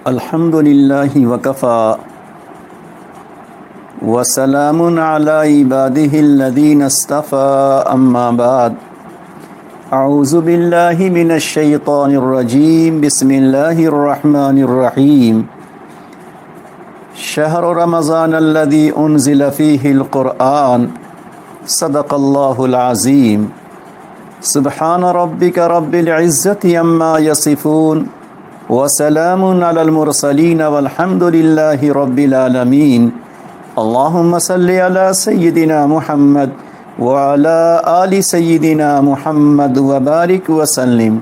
الحمد للہ وکفا وسلام علی عبادہ الذین اصطفى اما بعد اعوذ باللہ من الشیطان الرجیم بسم اللہ الرحمن الرحیم شہر رمضان الذی انزل فیہ القرآن صدق اللہ العظیم سبحان ربک رب العزت عما یصفون وسلام علی المرسلین والحمد للہ رب العالمین اللہم صلی علی سیدنا محمد وعلی آل سیدنا محمد وبارک وسلم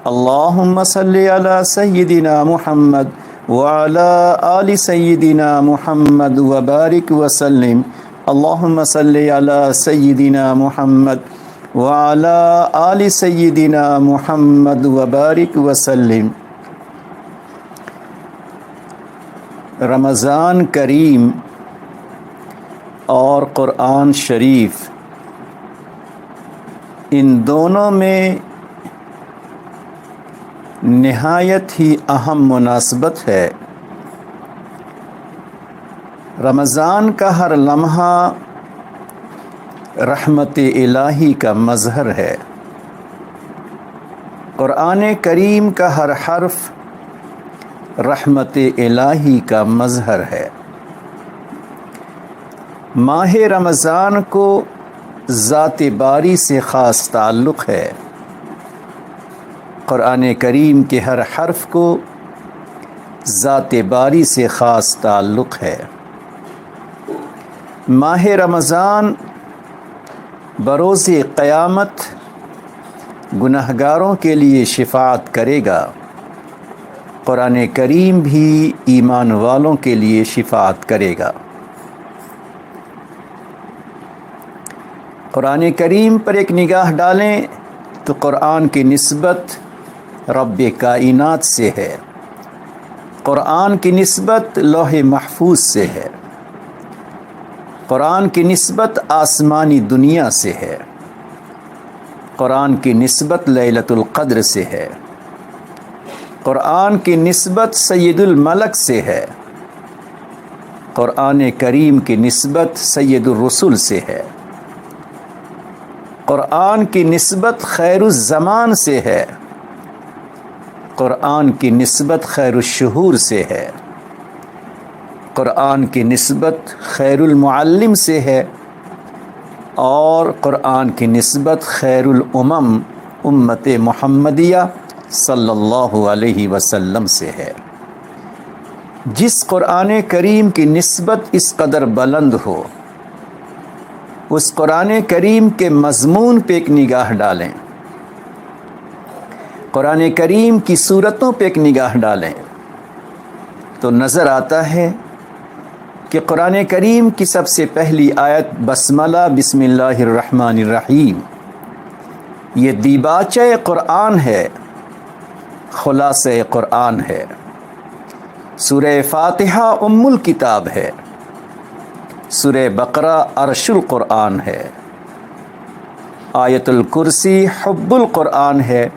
اللہم صلی علی سیدنا محمد وعلی آل سیدنا محمد وبارک وسلم اللہم صلی علی سیدنا محمد وعلی آل سیدنا محمد وبارک وسلم۔ رمضان کریم اور قرآن شریف، ان دونوں میں نہایت ہی اہم مناسبت ہے۔ رمضان کا ہر لمحہ رحمت الہی کا مظہر ہے۔ قرآن کریم کا ہر حرف رحمت الہی کا مظہر ہے۔ ماہ رمضان کو ذات باری سے خاص تعلق ہے۔ قرآن کریم کے ہر حرف کو ذات باری سے خاص تعلق ہے۔ ماہ رمضان بروز قیامت گنہگاروں کے لیے شفاعت کرے گا۔ قرآن کریم بھی ایمان والوں کے لیے شفاعت کرے گا۔ قرآن کریم پر ایک نگاہ ڈالیں تو قرآن کی نسبت رب کائنات سے ہے۔ قرآن کی نسبت لوح محفوظ سے ہے۔ قرآن کی نسبت آسمانی دنیا سے ہے۔ قرآن کی نسبت لیلۃ القدر سے ہے۔ قرآن کی نسبت سید الملک سے ہے۔ قرآن کریم کی نسبت سید الرسل سے ہے۔ قرآن کی نسبت خیر الزمان سے ہے۔ قرآن کی نسبت خیر الشہور سے ہے۔ قرآن کی نسبت خیر المعلم سے ہے، اور قرآن کی نسبت خیر الامم امت محمدیہ صلی اللہ علیہ وسلم سے ہے۔ جس قرآن کریم کی نسبت اس قدر بلند ہو، اس قرآن کریم کے مضمون پہ ایک نگاہ ڈالیں، قرآن کریم کی صورتوں پہ ایک نگاہ ڈالیں تو نظر آتا ہے کہ قرآن کریم کی سب سے پہلی آیت بسملہ بسم اللہ الرحمن الرحیم، یہ دیباچہ قرآن ہے، خلاصہ قرآن ہے۔ سورہ فاتحہ ام الکتاب ہے۔ سورہ بقرہ عرش القرآن ہے۔ آیت الکرسی حب القرآن ہے۔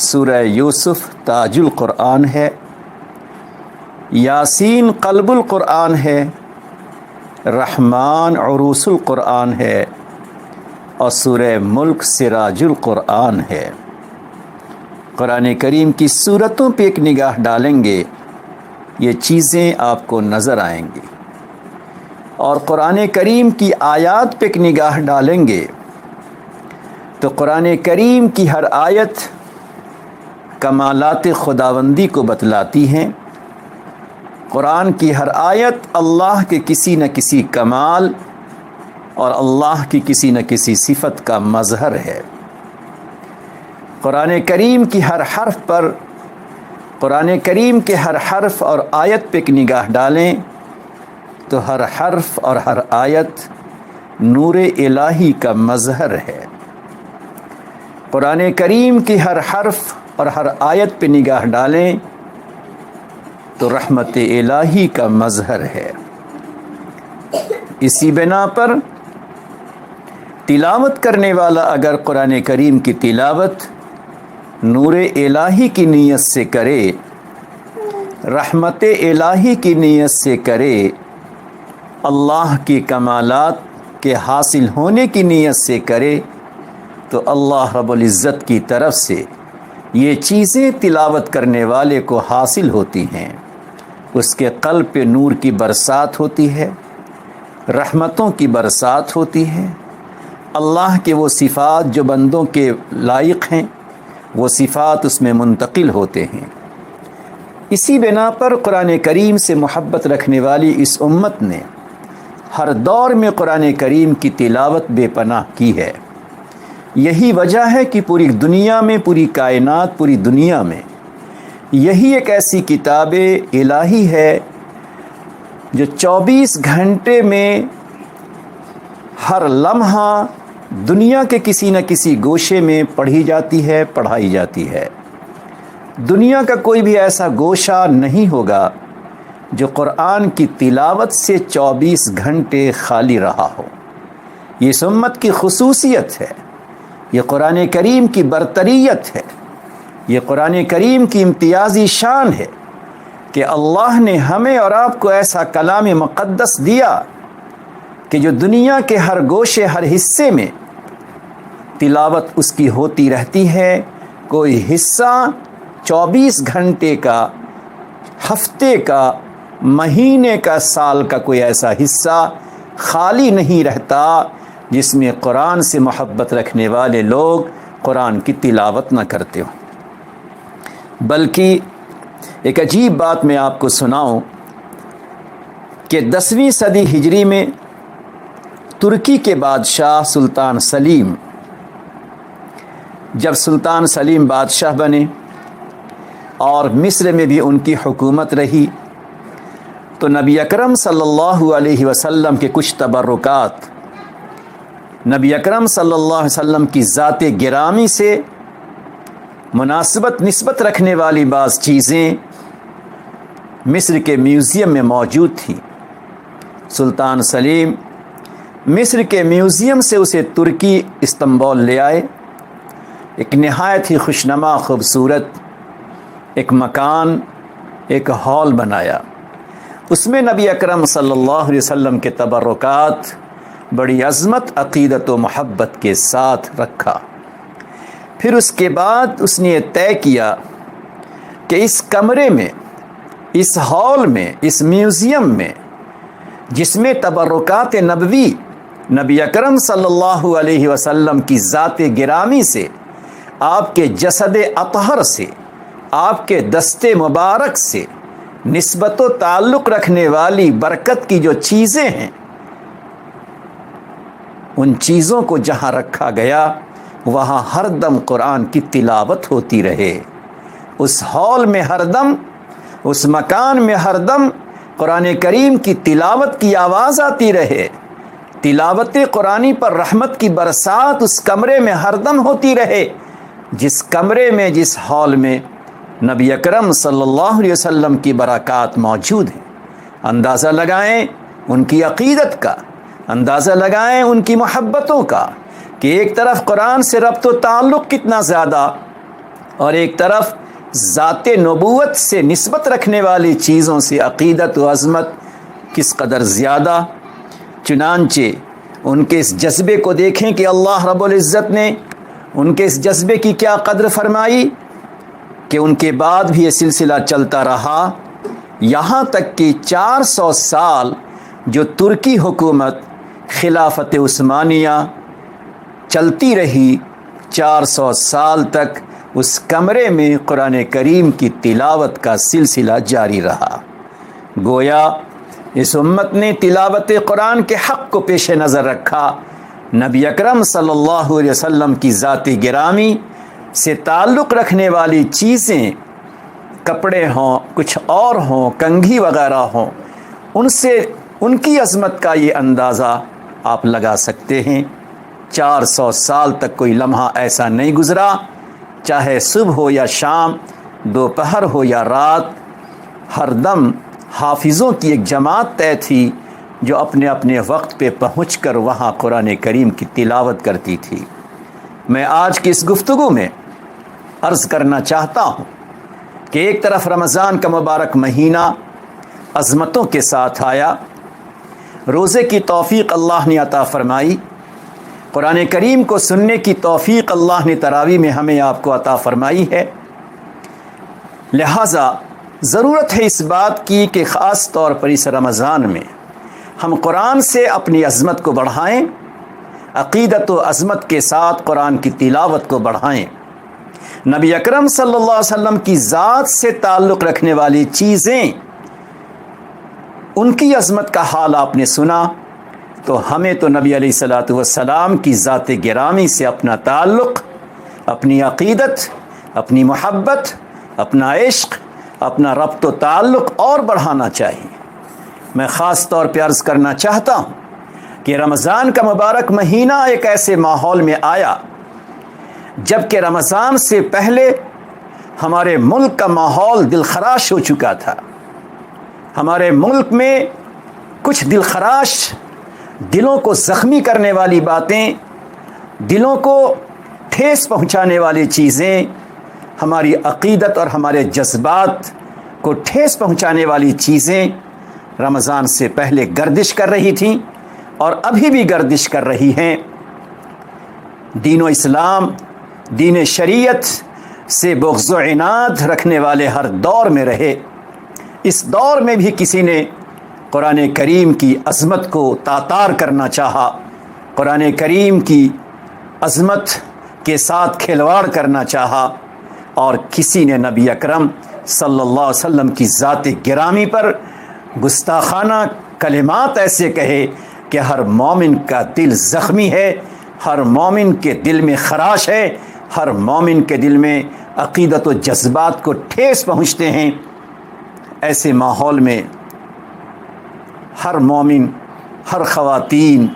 سورہ یوسف تاج القرآن ہے۔ یاسین قلب القرآن ہے۔ رحمان عروس القرآن ہے، اور سورہ ملک سراج القرآن ہے۔ قرآن کریم کی صورتوں پہ ایک نگاہ ڈالیں گے، یہ چیزیں آپ کو نظر آئیں گی، اور قرآن کریم کی آیات پہ ایک نگاہ ڈالیں گے تو قرآن کریم کی ہر آیت کمالات خداوندی کو بتلاتی ہیں۔ قرآن کی ہر آیت اللہ کے کسی نہ کسی کمال اور اللہ کی کسی نہ کسی صفت کا مظہر ہے۔ قرآن کریم کی ہر حرف پر، قرآن کریم کے ہر حرف اور آیت پہ ایک نگاہ ڈالیں تو ہر حرف اور ہر آیت نور الہی کا مظہر ہے۔ قرآن کریم کی ہر حرف اور ہر آیت پہ نگاہ ڈالیں تو رحمت الہی کا مظہر ہے۔ اسی بنا پر تلاوت کرنے والا اگر قرآن کریم کی تلاوت نور الہی کی نیت سے کرے، رحمت الہی کی نیت سے کرے، اللہ کی کمالات کے حاصل ہونے کی نیت سے کرے، تو اللہ رب العزت کی طرف سے یہ چیزیں تلاوت کرنے والے کو حاصل ہوتی ہیں۔ اس کے قلب پہ نور کی برسات ہوتی ہے، رحمتوں کی برسات ہوتی ہے، اللہ کے وہ صفات جو بندوں کے لائق ہیں وہ صفات اس میں منتقل ہوتے ہیں۔ اسی بنا پر قرآن کریم سے محبت رکھنے والی اس امت نے ہر دور میں قرآن کریم کی تلاوت بے پناہ کی ہے۔ یہی وجہ ہے کہ پوری دنیا میں، پوری کائنات، پوری دنیا میں یہی ایک ایسی کتاب الہی ہے جو 24 گھنٹے میں ہر لمحہ دنیا کے کسی نہ کسی گوشے میں پڑھی جاتی ہے، پڑھائی جاتی ہے۔ دنیا کا کوئی بھی ایسا گوشہ نہیں ہوگا جو قرآن کی تلاوت سے 24 گھنٹے خالی رہا ہو۔ یہ اس امت کی خصوصیت ہے، یہ قرآن کریم کی برتریت ہے، یہ قرآن کریم کی امتیازی شان ہے کہ اللہ نے ہمیں اور آپ کو ایسا کلام مقدس دیا کہ جو دنیا کے ہر گوشے، ہر حصے میں تلاوت اس کی ہوتی رہتی ہے۔ کوئی حصہ 24 گھنٹے کا، ہفتے کا، مہینے کا، سال کا کوئی ایسا حصہ خالی نہیں رہتا جس میں قرآن سے محبت رکھنے والے لوگ قرآن کی تلاوت نہ کرتے ہوں۔ بلکہ ایک عجیب بات میں آپ کو سناؤں کہ 10ویں صدی ہجری میں ترکی کے بادشاہ سلطان سلیم، جب سلطان سلیم بادشاہ بنے اور مصر میں بھی ان کی حکومت رہی، تو نبی اکرم صلی اللہ علیہ وسلم کے کچھ تبرکات، نبی اکرم صلی اللہ علیہ وسلم کی ذات گرامی سے مناسبت نسبت رکھنے والی بعض چیزیں مصر کے میوزیم میں موجود تھیں۔ سلطان سلیم مصر کے میوزیم سے اسے ترکی استنبول لے آئے۔ ایک نہایت ہی خوشنما، خوبصورت ایک مکان، ایک ہال بنایا۔ اس میں نبی اکرم صلی اللہ علیہ وسلم کے تبرکات بڑی عظمت، عقیدت و محبت کے ساتھ رکھا۔ پھر اس کے بعد اس نے یہ طے کیا کہ اس کمرے میں، اس ہال میں، اس میوزیم میں، جس میں تبرکات نبوی، نبی اکرم صلی اللہ علیہ وسلم کی ذات گرامی سے، آپ کے جسد اطہر سے، آپ کے دست مبارک سے نسبت و تعلق رکھنے والی برکت کی جو چیزیں ہیں، ان چیزوں کو جہاں رکھا گیا وہاں ہر دم قرآن کی تلاوت ہوتی رہے۔ اس ہال میں ہر دم، اس مکان میں ہر دم قرآن کریم کی تلاوت کی آواز آتی رہے، تلاوت قرآنی پر رحمت کی برسات اس کمرے میں ہر دم ہوتی رہے۔ جس کمرے میں، جس ہال میں نبی اکرم صلی اللہ علیہ وسلم کی برکات موجود ہیں، اندازہ لگائیں ان کی عقیدت کا، اندازہ لگائیں ان کی محبتوں کا کہ ایک طرف قرآن سے ربط و تعلق کتنا زیادہ اور ایک طرف ذات نبوت سے نسبت رکھنے والی چیزوں سے عقیدت و عظمت کس قدر زیادہ۔ چنانچہ ان کے اس جذبے کو دیکھیں کہ اللہ رب العزت نے ان کے اس جذبے کی کیا قدر فرمائی کہ ان کے بعد بھی یہ سلسلہ چلتا رہا، یہاں تک کہ 400 سال جو ترکی حکومت خلافت عثمانیہ چلتی رہی، 400 سال تک اس کمرے میں قرآن کریم کی تلاوت کا سلسلہ جاری رہا۔ گویا اس امت نے تلاوت قرآن کے حق کو پیش نظر رکھا، نبی اکرم صلی اللہ علیہ وسلم کی ذات گرامی سے تعلق رکھنے والی چیزیں، کپڑے ہوں، کچھ اور ہوں، کنگھی وغیرہ ہوں، ان سے ان کی عظمت کا یہ اندازہ آپ لگا سکتے ہیں۔ 400 سال تک کوئی لمحہ ایسا نہیں گزرا، چاہے صبح ہو یا شام، دوپہر ہو یا رات، ہر دم حافظوں کی ایک جماعت طے تھی جو اپنے اپنے وقت پہ پہنچ کر وہاں قرآن کریم کی تلاوت کرتی تھی۔ میں آج کی اس گفتگو میں عرض کرنا چاہتا ہوں کہ ایک طرف رمضان کا مبارک مہینہ عظمتوں کے ساتھ آیا، روزے کی توفیق اللہ نے عطا فرمائی، قرآن کریم کو سننے کی توفیق اللہ نے تراویح میں ہمیں آپ کو عطا فرمائی ہے۔ لہٰذا ضرورت ہے اس بات کی کہ خاص طور پر اس رمضان میں ہم قرآن سے اپنی عظمت کو بڑھائیں، عقیدت و عظمت کے ساتھ قرآن کی تلاوت کو بڑھائیں۔ نبی اکرم صلی اللہ علیہ وسلم کی ذات سے تعلق رکھنے والی چیزیں، ان کی عظمت کا حال آپ نے سنا، تو ہمیں تو نبی علیہ الصلوۃ والسلام کی ذات گرامی سے اپنا تعلق، اپنی عقیدت، اپنی محبت، اپنا عشق، اپنا ربط و تعلق اور بڑھانا چاہیے۔ میں خاص طور پہ عرض کرنا چاہتا ہوں کہ رمضان کا مبارک مہینہ ایک ایسے ماحول میں آیا جب کہ رمضان سے پہلے ہمارے ملک کا ماحول دلخراش ہو چکا تھا۔ ہمارے ملک میں کچھ دلخراش، دلوں کو زخمی کرنے والی باتیں، دلوں کو ٹھیس پہنچانے والی چیزیں، ہماری عقیدت اور ہمارے جذبات کو ٹھیس پہنچانے والی چیزیں رمضان سے پہلے گردش کر رہی تھیں اور ابھی بھی گردش کر رہی ہیں۔ دین و اسلام، دین شریعت سے بغض و عناد رکھنے والے ہر دور میں رہے۔ اس دور میں بھی کسی نے قرآن کریم کی عظمت کو تاتار کرنا چاہا، قرآن کریم کی عظمت کے ساتھ کھلواڑ کرنا چاہا، اور کسی نے نبی اکرم صلی اللہ علیہ وسلم کی ذات گرامی پر گستاخانہ کلمات ایسے کہے کہ ہر مومن کا دل زخمی ہے، ہر مومن کے دل میں خراش ہے، ہر مومن کے دل میں عقیدت و جذبات کو ٹھیس پہنچتے ہیں۔ ایسے ماحول میں ہر مومن، ہر خواتین،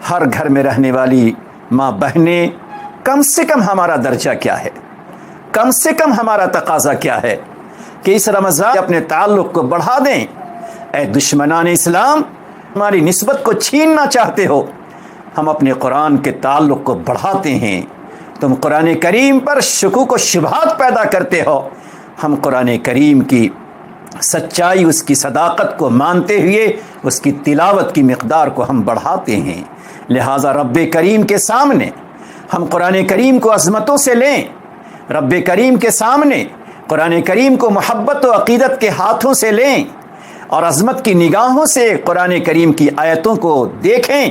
ہر گھر میں رہنے والی ماں بہنیں، کم سے کم ہمارا درجہ کیا ہے، کم سے کم ہمارا تقاضا کیا ہے کہ اس رمضان اپنے تعلق کو بڑھا دیں۔ اے دشمنان اسلام، ہماری نسبت کو چھیننا چاہتے ہو، ہم اپنے قرآن کے تعلق کو بڑھاتے ہیں۔ تم قرآن کریم پر شکوک و شبہات پیدا کرتے ہو، ہم قرآن کریم کی سچائی، اس کی صداقت کو مانتے ہوئے اس کی تلاوت کی مقدار کو ہم بڑھاتے ہیں۔ لہٰذا رب کریم کے سامنے ہم قرآن کریم کو عظمتوں سے لیں، رب کریم کے سامنے قرآن کریم کو محبت و عقیدت کے ہاتھوں سے لیں، اور عظمت کی نگاہوں سے قرآن کریم کی آیتوں کو دیکھیں،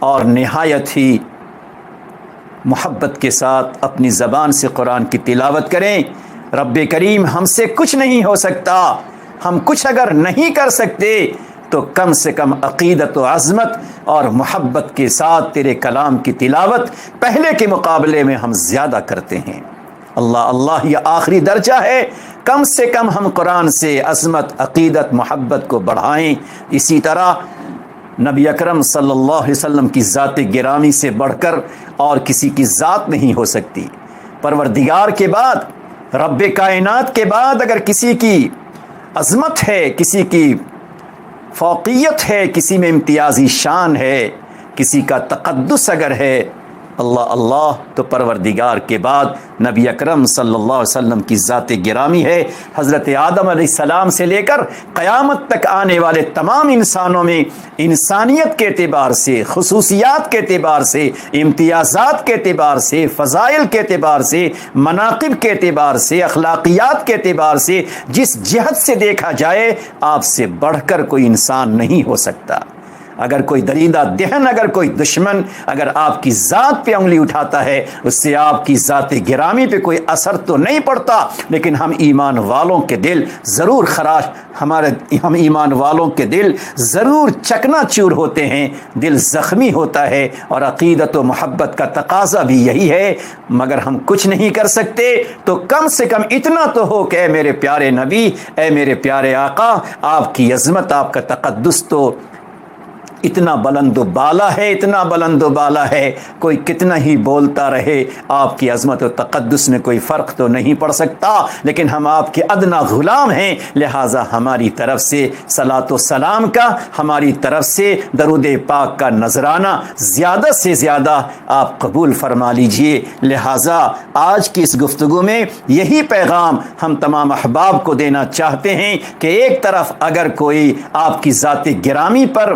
اور نہایت ہی محبت کے ساتھ اپنی زبان سے قرآن کی تلاوت کریں۔ رب کریم ہم سے کچھ نہیں ہو سکتا، ہم کچھ اگر نہیں کر سکتے تو کم سے کم عقیدت و عظمت اور محبت کے ساتھ تیرے کلام کی تلاوت پہلے کے مقابلے میں ہم زیادہ کرتے ہیں۔ اللہ اللہ، یہ آخری درجہ ہے، کم سے کم ہم قرآن سے عظمت، عقیدت، محبت کو بڑھائیں۔ اسی طرح نبی اکرم صلی اللہ علیہ وسلم کی ذات گرامی سے بڑھ کر اور کسی کی ذات نہیں ہو سکتی۔ پروردگار کے بعد، رب کائنات کے بعد اگر کسی کی عظمت ہے، کسی کی فوقیت ہے، کسی میں امتیازی شان ہے، کسی کا تقدس اگر ہے، اللہ اللہ، تو پروردگار کے بعد نبی اکرم صلی اللہ علیہ وسلم کی ذات گرامی ہے۔ حضرت آدم علیہ السلام سے لے کر قیامت تک آنے والے تمام انسانوں میں انسانیت کے اعتبار سے، خصوصیات کے اعتبار سے، امتیازات کے اعتبار سے، فضائل کے اعتبار سے، مناقب کے اعتبار سے، اخلاقیات کے اعتبار سے، جس جہت سے دیکھا جائے آپ سے بڑھ کر کوئی انسان نہیں ہو سکتا۔ اگر کوئی دریدہ دہن، اگر کوئی دشمن اگر آپ کی ذات پہ انگلی اٹھاتا ہے، اس سے آپ کی ذات گرامی پہ کوئی اثر تو نہیں پڑتا، لیکن ہم ایمان والوں کے دل ضرور خراش، ہم ایمان والوں کے دل ضرور چکنا چور ہوتے ہیں، دل زخمی ہوتا ہے، اور عقیدت و محبت کا تقاضا بھی یہی ہے۔ مگر ہم کچھ نہیں کر سکتے تو کم سے کم اتنا تو ہو کہ اے میرے پیارے نبی، اے میرے پیارے آقا، آپ کی عظمت، آپ کا تقدس تو اتنا بلند و بالا ہے، اتنا بلند و بالا ہے، کوئی کتنا ہی بولتا رہے، آپ کی عظمت و تقدس میں کوئی فرق تو نہیں پڑ سکتا، لیکن ہم آپ کے ادنا غلام ہیں، لہٰذا ہماری طرف سے صلاۃ و سلام کا، ہماری طرف سے درود پاک کا نذرانہ زیادہ سے زیادہ آپ قبول فرما لیجئے۔ لہٰذا آج کی اس گفتگو میں یہی پیغام ہم تمام احباب کو دینا چاہتے ہیں کہ ایک طرف اگر کوئی آپ کی ذات گرامی پر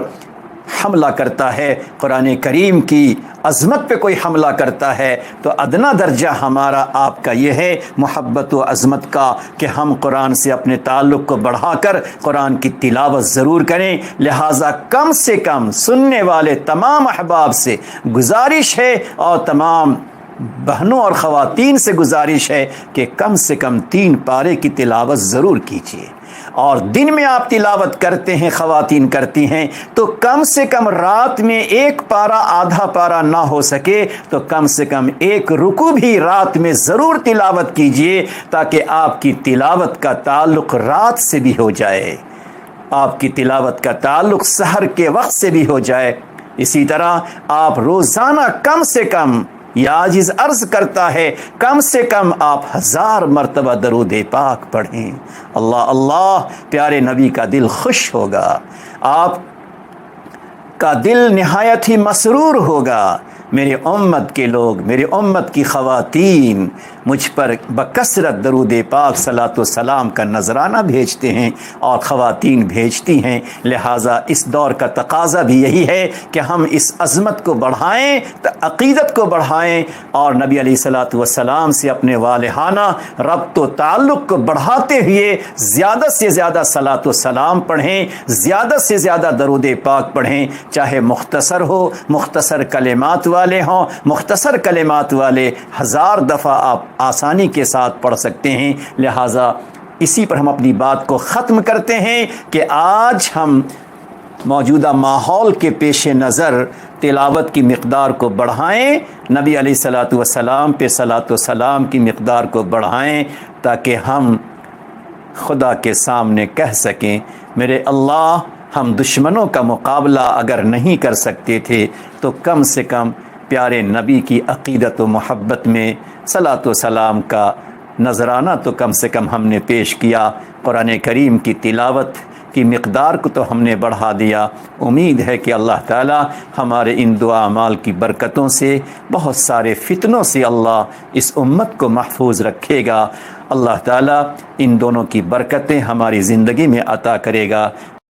حملہ کرتا ہے، قرآن کریم کی عظمت پہ کوئی حملہ کرتا ہے، تو ادنا درجہ ہمارا آپ کا یہ ہے محبت و عظمت کا کہ ہم قرآن سے اپنے تعلق کو بڑھا کر قرآن کی تلاوت ضرور کریں۔ لہٰذا کم سے کم سننے والے تمام احباب سے گزارش ہے اور تمام بہنوں اور خواتین سے گزارش ہے کہ کم سے کم 3 پارے کی تلاوت ضرور کیجیے، اور دن میں آپ تلاوت کرتے ہیں، خواتین کرتی ہیں، تو کم سے کم رات میں 1 پارہ آدھا پارہ نہ ہو سکے تو کم سے کم 1 رکوع بھی رات میں ضرور تلاوت کیجیے، تاکہ آپ کی تلاوت کا تعلق رات سے بھی ہو جائے، آپ کی تلاوت کا تعلق سحر کے وقت سے بھی ہو جائے۔ اسی طرح آپ روزانہ کم سے کم، یہ عاجز عرض کرتا ہے، کم سے کم آپ 1000 مرتبہ درود پاک پڑھیں۔ اللہ اللہ، پیارے نبی کا دل خوش ہوگا، آپ کا دل نہایت ہی مسرور ہوگا۔ میرے امت کے لوگ، میرے امت کی خواتین مجھ پر بکثرت درود پاک صلاۃ و سلام کا نذرانہ بھیجتے ہیں اور خواتین بھیجتی ہیں، لہٰذا اس دور کا تقاضا بھی یہی ہے کہ ہم اس عظمت کو بڑھائیں، عقیدت کو بڑھائیں، اور نبی علیہ الصلاۃ والسلام سے اپنے والہانہ ربط و تعلق کو بڑھاتے ہوئے زیادہ سے زیادہ صلاۃ و سلام پڑھیں، زیادہ سے زیادہ درود پاک پڑھیں، چاہے مختصر ہو، مختصر کلمات والے ہوں، مختصر کلمات والے 1000 دفعہ آپ آسانی کے ساتھ پڑھ سکتے ہیں۔ لہٰذا اسی پر ہم اپنی بات کو ختم کرتے ہیں کہ آج ہم موجودہ ماحول کے پیش نظر تلاوت کی مقدار کو بڑھائیں، نبی علیہ الصلاۃ والسلام پہ صلاۃ و سلام کی مقدار کو بڑھائیں، تاکہ ہم خدا کے سامنے کہہ سکیں، میرے اللہ، ہم دشمنوں کا مقابلہ اگر نہیں کر سکتے تھے تو کم سے کم پیارے نبی کی عقیدت و محبت میں صلاۃ و سلام کا نذرانہ تو کم سے کم ہم نے پیش کیا، قرآن کریم کی تلاوت کی مقدار کو تو ہم نے بڑھا دیا۔ امید ہے کہ اللہ تعالی ہمارے ان دعا اعمال کی برکتوں سے، بہت سارے فتنوں سے اللہ اس امت کو محفوظ رکھے گا۔ اللہ تعالی ان دونوں کی برکتیں ہماری زندگی میں عطا کرے گا۔